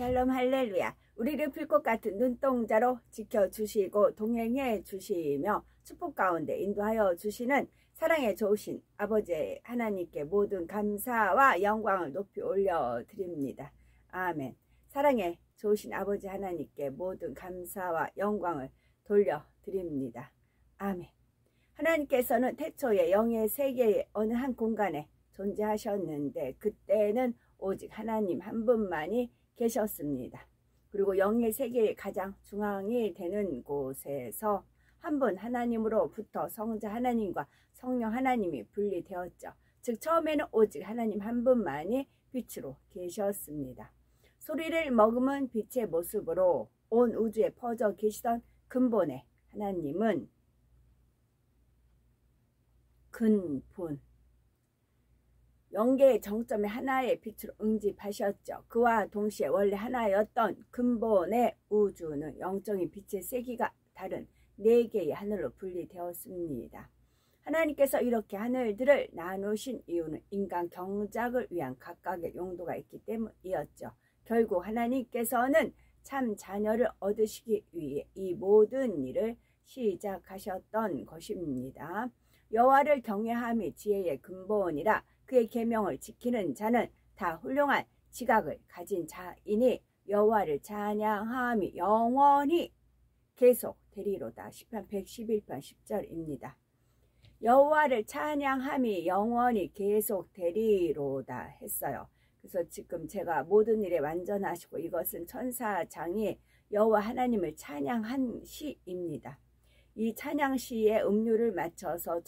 샬롬 할렐루야. 우리를 불꽃 같은 눈동자로 지켜주시고 동행해 주시며 축복 가운데 인도하여 주시는 사랑에 좋으신 아버지 하나님께 모든 감사와 영광을 높이 올려드립니다. 아멘. 사랑에 좋으신 아버지 하나님께 모든 감사와 영광을 돌려드립니다. 아멘. 하나님께서는 태초에 영의 세계의 어느 한 공간에 존재하셨는데 그때는 오직 하나님 한 분만이 계셨습니다. 그리고 영의 세계의 가장 중앙이 되는 곳에서 한 분 하나님으로부터 성자 하나님과 성령 하나님이 분리되었죠. 즉 처음에는 오직 하나님 한 분만이 빛으로 계셨습니다. 소리를 머금은 빛의 모습으로 온 우주에 퍼져 계시던 근본의 하나님은 근본 영계의 정점에 하나의 빛으로 응집하셨죠. 그와 동시에 원래 하나였던 근본의 우주는 영적인 빛의 세기가 다른 4개의 하늘로 분리되었습니다. 하나님께서 이렇게 하늘들을 나누신 이유는 인간 경작을 위한 각각의 용도가 있기 때문이었죠. 결국 하나님께서는 참 자녀를 얻으시기 위해 이 모든 일을 시작하셨던 것입니다. 여호와를 경외함이 지혜의 근본이라 그의 계명을 지키는 자는 다 훌륭한 지각을 가진 자이니 여호와를 찬양함이 영원히 계속 되리로다. 시편 111편 10절입니다. 여호와를 찬양함이 영원히 계속 되리로다 했어요. 그래서 지금 제가 모든 일에 완전하시고 이것은 천사장이 여호와 하나님을 찬양한 시입니다. 이 찬양시에 음률을 맞춰서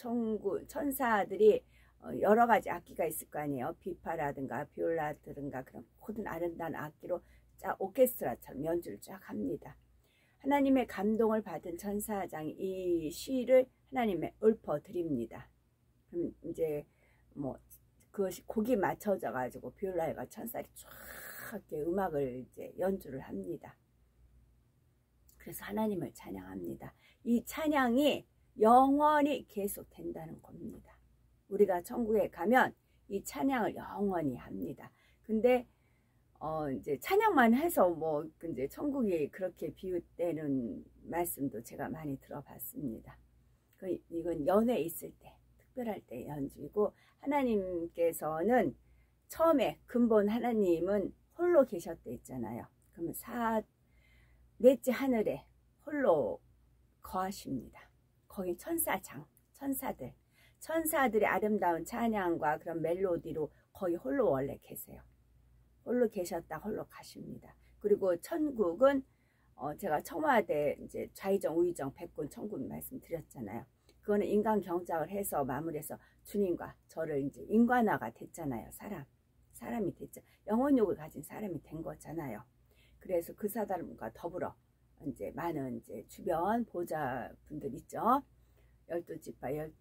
천사들이 여러 가지 악기가 있을 거 아니에요. 비파라든가 비올라든가 그런 모든 아름다운 악기로 오케스트라처럼 연주를 쫙 합니다. 하나님의 감동을 받은 천사장이 이 시를 하나님의 읊어드립니다. 그럼 이제 뭐 그것이 곡이 맞춰져 가지고 비올라가 천사들이 쫙 이렇게 음악을 이제 연주를 합니다. 그래서 하나님을 찬양합니다. 이 찬양이 영원히 계속 된다는 겁니다. 우리가 천국에 가면 이 찬양을 영원히 합니다. 근데 이제 찬양만 해서 뭐 이제 천국이 그렇게 비웃되는 말씀도 제가 많이 들어봤습니다. 이건 연회 있을 때, 특별할 때 연주이고 하나님께서는 처음에 근본 하나님은 홀로 계셨대 있잖아요. 그러면 넷째 하늘에 홀로 거하십니다. 거기 천사들의 아름다운 찬양과 그런 멜로디로 거의 홀로 원래 계세요. 홀로 계셨다 홀로 가십니다. 그리고 천국은 제가 청와대 이제 좌의정 우의정 백군 천국 말씀드렸잖아요. 그거는 인간 경작을 해서 마무리해서 주님과 저를 이제 인간화가 됐잖아요. 사람이 됐죠. 영혼욕을 가진 사람이 된 거잖아요. 그래서 그 사람과 더불어 이제 많은 이제 주변 보좌분들 있죠. 12지파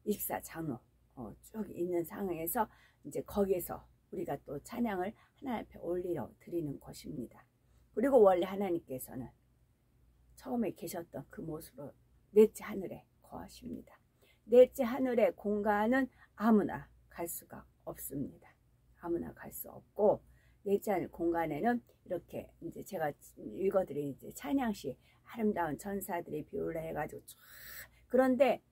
24장로 쭉 있는 상황에서 이제 거기에서 우리가 또 찬양을 하나님 앞에 올리러 드리는 것입니다. 그리고 원래 하나님께서는 처음에 계셨던 그 모습으로 넷째 하늘에 거하십니다. 넷째 하늘의 공간은 아무나 갈 수가 없습니다. 아무나 갈 수 없고 넷째 하늘 공간에는 이렇게 이제 제가 읽어드린 이제 찬양시 아름다운 천사들이 비올라 해가지고 쫙 그런데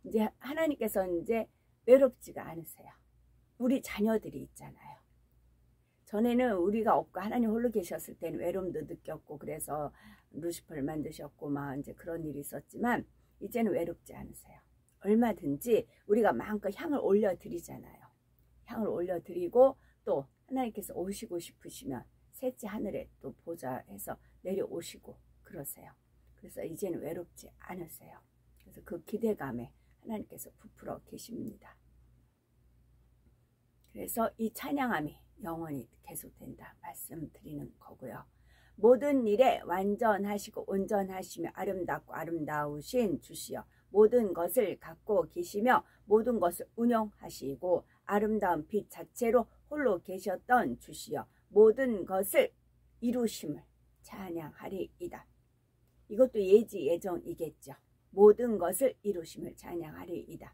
이제 하나님께서는 이제 외롭지가 않으세요. 우리 자녀들이 있잖아요. 전에는 우리가 없고 하나님 홀로 계셨을 때는 외로움도 느꼈고 그래서 루시퍼를 만드셨고 막 이제 그런 일이 있었지만 이제는 외롭지 않으세요. 얼마든지 우리가 마음껏 향을 올려드리잖아요. 향을 올려드리고 또 하나님께서 오시고 싶으시면 셋째 하늘에 또 보좌해서 내려오시고 그러세요. 그래서 이제는 외롭지 않으세요. 그래서 그 기대감에 하나님께서 부풀어 계십니다. 그래서 이 찬양함이 영원히 계속된다 말씀드리는 거고요. 모든 일에 완전하시고 온전하시며 아름답고 아름다우신 주시여 모든 것을 갖고 계시며 모든 것을 운영하시고 아름다운 빛 자체로 홀로 계셨던 주시여 모든 것을 이루심을 찬양하리이다. 이것도 예지 예정이겠죠. 모든 것을 이루심을 찬양하리이다.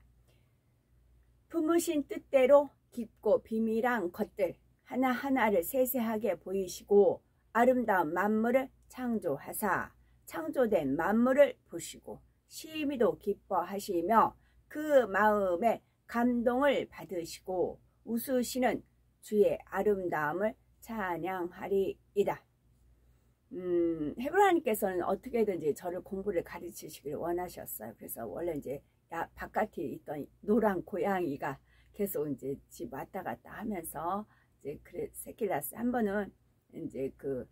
품으신 뜻대로 깊고 비밀한 것들 하나하나를 세세하게 보이시고 아름다운 만물을 창조하사 창조된 만물을 보시고 심히도 기뻐하시며 그 마음에 감동을 받으시고 웃으시는 주의 아름다움을 찬양하리이다. 헤브라님께서는 어떻게든지 저를 공부를 가르치시길 원하셨어요. 그래서 원래 이제 바깥에 있던 노란 고양이가 계속 이제 집 왔다 갔다 하면서 이제 그래 새끼를 낳았어요. 한 번은 이제 그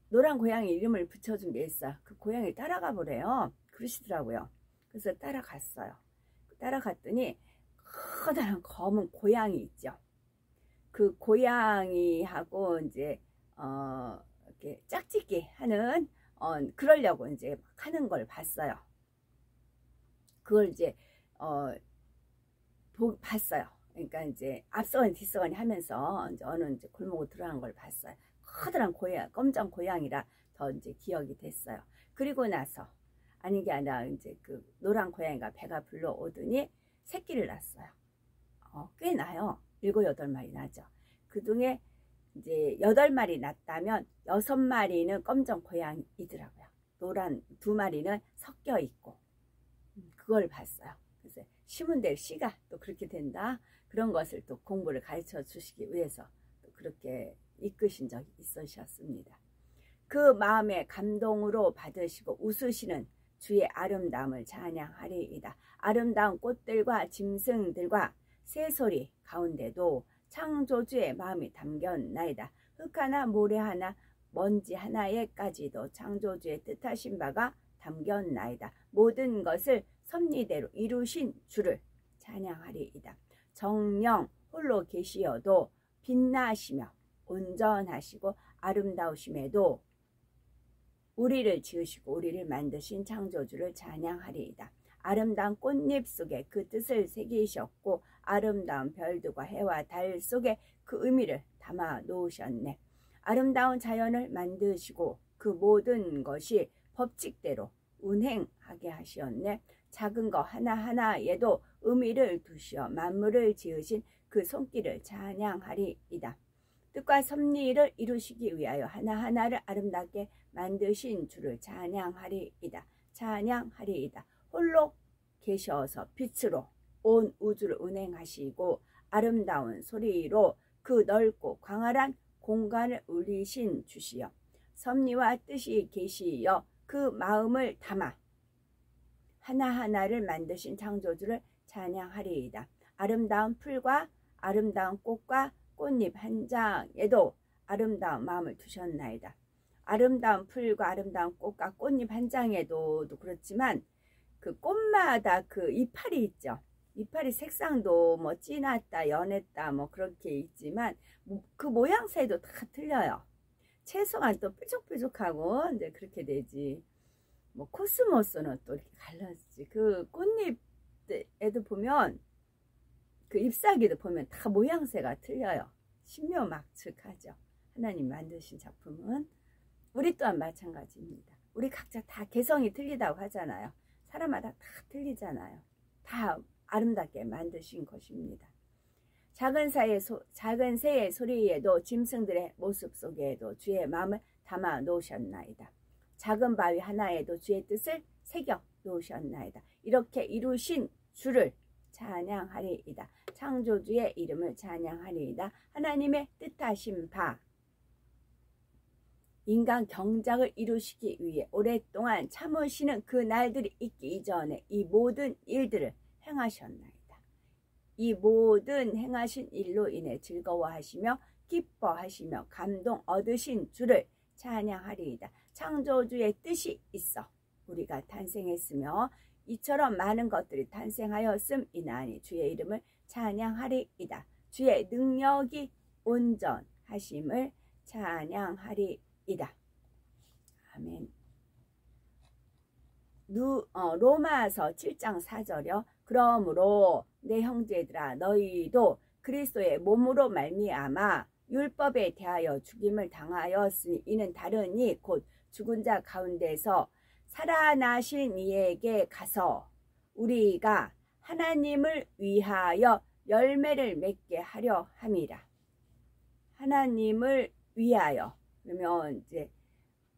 노란 고양이 이름을 붙여준 게 있어요. 그 고양이 따라가 보래요. 그러시더라고요. 그래서 따라갔어요. 따라갔더니 커다란 검은 고양이 있죠. 그 고양이하고 이제 이렇게 짝짓기 하는 그러려고 이제 하는 걸 봤어요. 그걸 이제 봤어요. 그러니까 이제 앞서가니 뒤서가니 하면서 이제 어느 이제 골목으로 들어간 걸 봤어요. 커다란 검정 고양이라 더 이제 기억이 됐어요. 그리고 나서 아닌 게 아니라 이제 그 노란 고양이가 배가 불러오더니 새끼를 낳았어요. 꽤 나요. 7, 8마리 나죠. 그 중에 이제 8마리 낳았다면 6마리는 검정 고양이더라고요. 노란 2마리는 섞여 있고 그걸 봤어요. 그래서 심은 대로 씨가 또 그렇게 된다. 그런 것을 또 공부를 가르쳐 주시기 위해서 또 그렇게 이끄신 적이 있으셨습니다. 그 마음의 감동으로 받으시고 웃으시는 주의 아름다움을 찬양하리이다. 아름다운 꽃들과 짐승들과 새소리 가운데도 창조주의 마음이 담겼나이다. 흙 하나 모래 하나 먼지 하나에까지도 창조주의 뜻하신 바가 담겼나이다. 모든 것을 섭리대로 이루신 주를 찬양하리이다. 정령 홀로 계시어도 빛나시며 온전하시고 아름다우심에도 우리를 지으시고 우리를 만드신 창조주를 찬양하리이다. 아름다운 꽃잎 속에 그 뜻을 새기셨고 아름다운 별들과 해와 달 속에 그 의미를 담아 놓으셨네. 아름다운 자연을 만드시고 그 모든 것이 법칙대로 운행하게 하시었네. 작은 것 하나하나에도 의미를 두시어 만물을 지으신 그 손길을 찬양하리이다. 뜻과 섭리를 이루시기 위하여 하나하나를 아름답게 만드신 주를 찬양하리이다. 찬양하리이다. 홀로 계셔서 빛으로 온 우주를 운행하시고 아름다운 소리로 그 넓고 광활한 공간을 울리신 주시여 섭리와 뜻이 계시여 그 마음을 담아 하나하나를 만드신 창조주를 찬양하리이다. 아름다운 풀과 아름다운 꽃과 꽃잎 한 장에도 아름다운 마음을 두셨나이다. 아름다운 풀과 아름다운 꽃과 꽃잎 한 장에도 그렇지만 그 꽃마다 그 이파리 있죠. 이파리 색상도 뭐 진하다, 연했다 뭐 그렇게 있지만 그 모양새도 다 틀려요. 채소가 또 뾰족뾰족하고 이제 그렇게 되지. 뭐 코스모스는 또 이렇게 갈라지지. 그 꽃잎에도 보면 그 잎사귀도 보면 다 모양새가 틀려요. 신묘막측하죠. 하나님 만드신 작품은 우리 또한 마찬가지입니다. 우리 각자 다 개성이 틀리다고 하잖아요. 사람마다 다 틀리잖아요. 다 아름답게 만드신 것입니다. 작은 새의 소리에도 짐승들의 모습 속에도 주의 마음을 담아 놓으셨나이다. 작은 바위 하나에도 주의 뜻을 새겨 놓으셨나이다. 이렇게 이루신 주를 찬양하리이다. 창조주의 이름을 찬양하리이다. 하나님의 뜻하신 바 인간 경작을 이루시기 위해 오랫동안 참으시는 그 날들이 있기 이전에 이 모든 일들을 행하셨나이다. 이 모든 행하신 일로 인해 즐거워하시며 기뻐하시며 감동 얻으신 주를 찬양하리이다. 창조주의 뜻이 있어 우리가 탄생했으며 이처럼 많은 것들이 탄생하였음이나니 주의 이름을 찬양하리이다. 주의 능력이 온전하심을 찬양하리이다. 아멘. 로마서 7장 4절이요. 그러므로 내 형제들아 너희도 그리스도의 몸으로 말미암아 율법에 대하여 죽임을 당하였으니 이는 다르니 곧 죽은 자 가운데서 살아나신 이에게 가서 우리가 하나님을 위하여 열매를 맺게 하려 함이라. 하나님을 위하여. 그러면 이제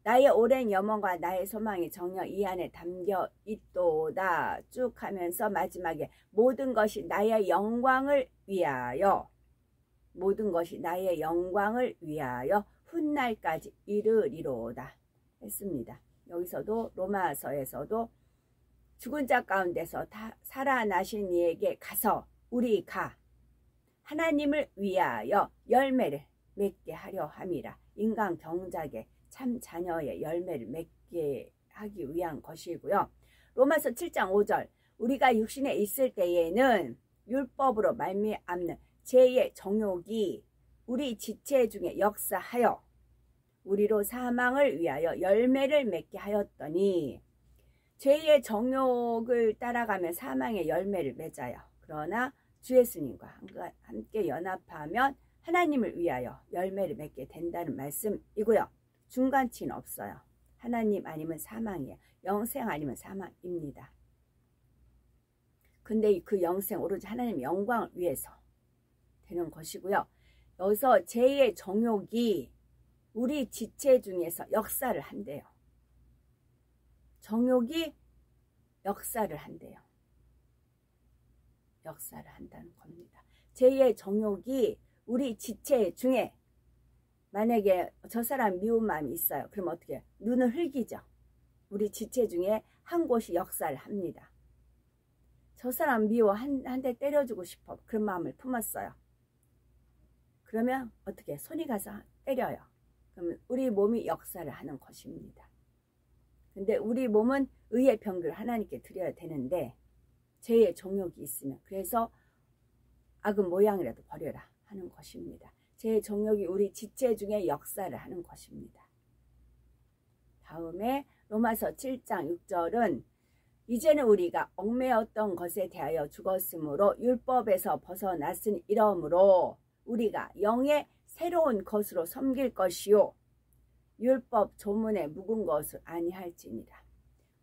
나의 오랜 염원과 나의 소망이 정녕 이 안에 담겨 있도다 쭉 하면서 마지막에 모든 것이 나의 영광을 위하여, 모든 것이 나의 영광을 위하여 훗날까지 이르리로다 했습니다. 여기서도 로마서에서도 죽은 자 가운데서 다 살아나신 이에게 가서 우리가 하나님을 위하여 열매를 맺게 하려 함이라. 인간 경작의 참 자녀의 열매를 맺게 하기 위한 것이고요. 로마서 7장 5절 우리가 육신에 있을 때에는 율법으로 말미암는 죄의 정욕이 우리 지체 중에 역사하여 우리로 사망을 위하여 열매를 맺게 하였더니, 죄의 정욕을 따라가면 사망의 열매를 맺어요. 그러나 주 예수님과 함께 연합하면 하나님을 위하여 열매를 맺게 된다는 말씀이고요. 중간치는 없어요. 하나님 아니면 사망이에요. 영생 아니면 사망입니다. 근데 그 영생 오로지 하나님의 영광을 위해서 되는 것이고요. 여기서 죄의 정욕이 우리 지체 중에서 역사를 한대요. 정욕이 역사를 한대요. 역사를 한다는 겁니다. 죄의 정욕이 우리 지체 중에, 만약에 저 사람 미운 마음이 있어요. 그럼 어떻게 해요? 눈을 흘기죠. 우리 지체 중에 한 곳이 역사를 합니다. 저 사람 미워, 한 대 때려주고 싶어. 그런 마음을 품었어요. 그러면 어떻게 해요? 손이 가서 때려요. 그러면 우리 몸이 역사를 하는 것입니다. 근데 우리 몸은 의의 병기를 하나님께 드려야 되는데 죄의 정욕이 있으면, 그래서 악은 모양이라도 버려라 하는 것입니다. 죄의 정욕이 우리 지체 중에 역사를 하는 것입니다. 다음에 로마서 7장 6절은 이제는 우리가 얽매였던 것에 대하여 죽었으므로 율법에서 벗어났으니 이러므로 우리가 영의 새로운 것으로 섬길 것이요 율법 조문에 묵은 것을 아니할지니라.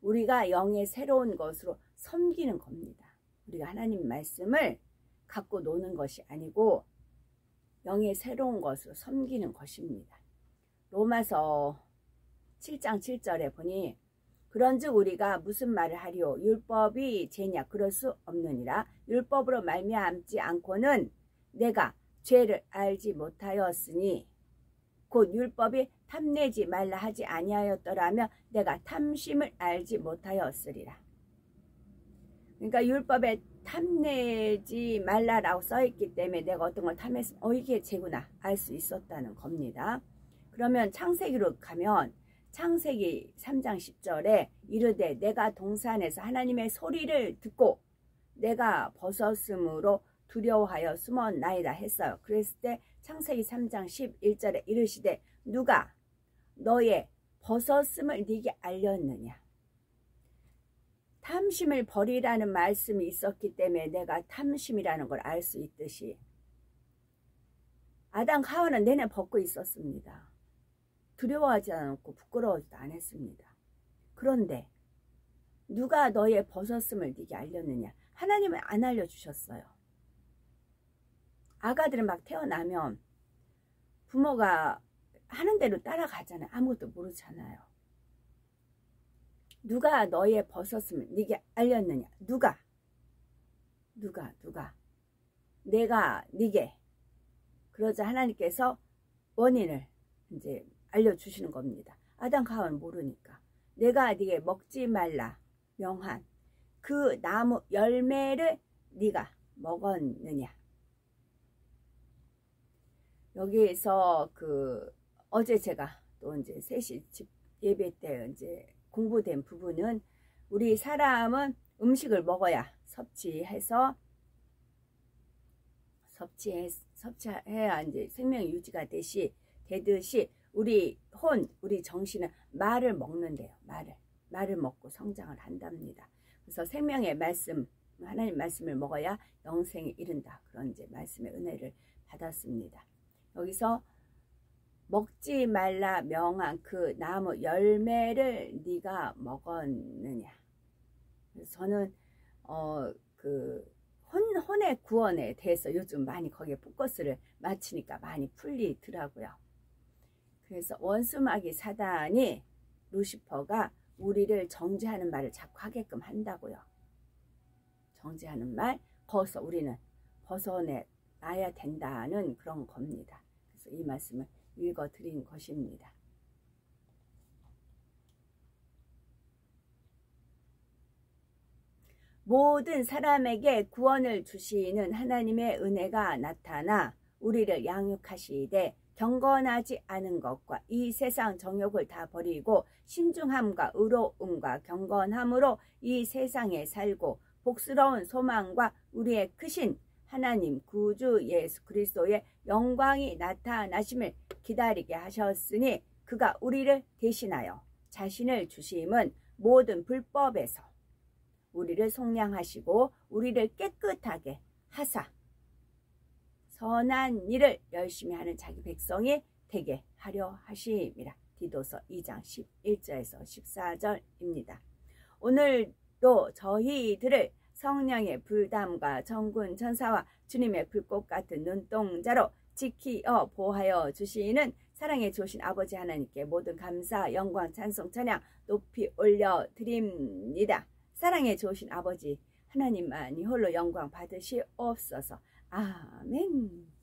우리가 영의 새로운 것으로 섬기는 겁니다. 우리가 하나님 말씀을 갖고 노는 것이 아니고 영의 새로운 것으로 섬기는 것입니다. 로마서 7장 7절에 보니 그런즉 우리가 무슨 말을 하리요? 율법이 죄냐? 그럴 수 없느니라. 율법으로 말미암지 않고는 내가 죄를 알지 못하였으니 곧 율법이 탐내지 말라 하지 아니하였더라면 내가 탐심을 알지 못하였으리라. 그러니까 율법에 탐내지 말라라고 써있기 때문에 내가 어떤 걸 탐했으면 이게 죄구나 알 수 있었다는 겁니다. 그러면 창세기로 가면 창세기 3장 10절에 이르되 내가 동산에서 하나님의 소리를 듣고 내가 벗었으므로 두려워하여 숨었나이다 했어요. 그랬을 때 창세기 3장 11절에 이르시되 누가 너의 벗었음을 네게 알렸느냐. 탐심을 버리라는 말씀이 있었기 때문에 내가 탐심이라는 걸 알 수 있듯이 아담 하와는 내내 벗고 있었습니다. 두려워하지 않았고 부끄러워하지도 않았습니다. 그런데 누가 너의 벗었음을 네게 알렸느냐. 하나님은 안 알려주셨어요. 아가들은 막 태어나면 부모가 하는 대로 따라가잖아요. 아무것도 모르잖아요. 누가 너의 벗었음을 네게 알렸느냐. 누가 내가 네게. 그러자 하나님께서 원인을 이제 알려주시는 겁니다. 아담 하와는 모르니까. 내가 네게 먹지 말라 명한 그 나무 열매를 네가 먹었느냐. 여기에서 어제 제가 또 이제 3시 집 예배 때 이제 공부된 부분은 우리 사람은 음식을 먹어야 섭취해야 이제 생명이 유지가 되듯이 우리 정신은 말을 먹는데요. 말을 먹고 성장을 한답니다. 그래서 생명의 말씀, 하나님 말씀을 먹어야 영생에 이른다. 그런 이제 말씀의 은혜를 받았습니다. 여기서 먹지 말라 명한 그 나무 열매를 네가 먹었느냐. 그래서 저는 혼의 구원에 대해서 요즘 많이 거기에 포커스를 맞추니까 많이 풀리더라고요. 그래서 원수마귀 사단이 루시퍼가 우리를 정죄하는 말을 자꾸 하게끔 한다고요. 정죄하는 말, 거기서 우리는 벗어나야 된다는 그런 겁니다. 그래서 이 말씀을 읽어드린 것입니다. 모든 사람에게 구원을 주시는 하나님의 은혜가 나타나 우리를 양육하시되 경건하지 않은 것과 이 세상 정욕을 다 버리고 신중함과 의로움과 경건함으로 이 세상에 살고 복스러운 소망과 우리의 크신 하나님 구주 예수 그리스도의 영광이 나타나심을 기다리게 하셨으니 그가 우리를 대신하여 자신을 주심은 모든 불법에서 우리를 속량하시고 우리를 깨끗하게 하사 선한 일을 열심히 하는 자기 백성이 되게 하려 하심이라. 디도서 2장 11절에서 14절입니다. 오늘도 저희들을 성령의 불담과 천군 천사와 주님의 불꽃 같은 눈동자로 지키어 보하여 주시는 사랑에 좋으신 아버지 하나님께 모든 감사, 영광, 찬송, 찬양 높이 올려드립니다. 사랑에 좋으신 아버지 하나님만이 홀로 영광 받으시옵소서. 아멘.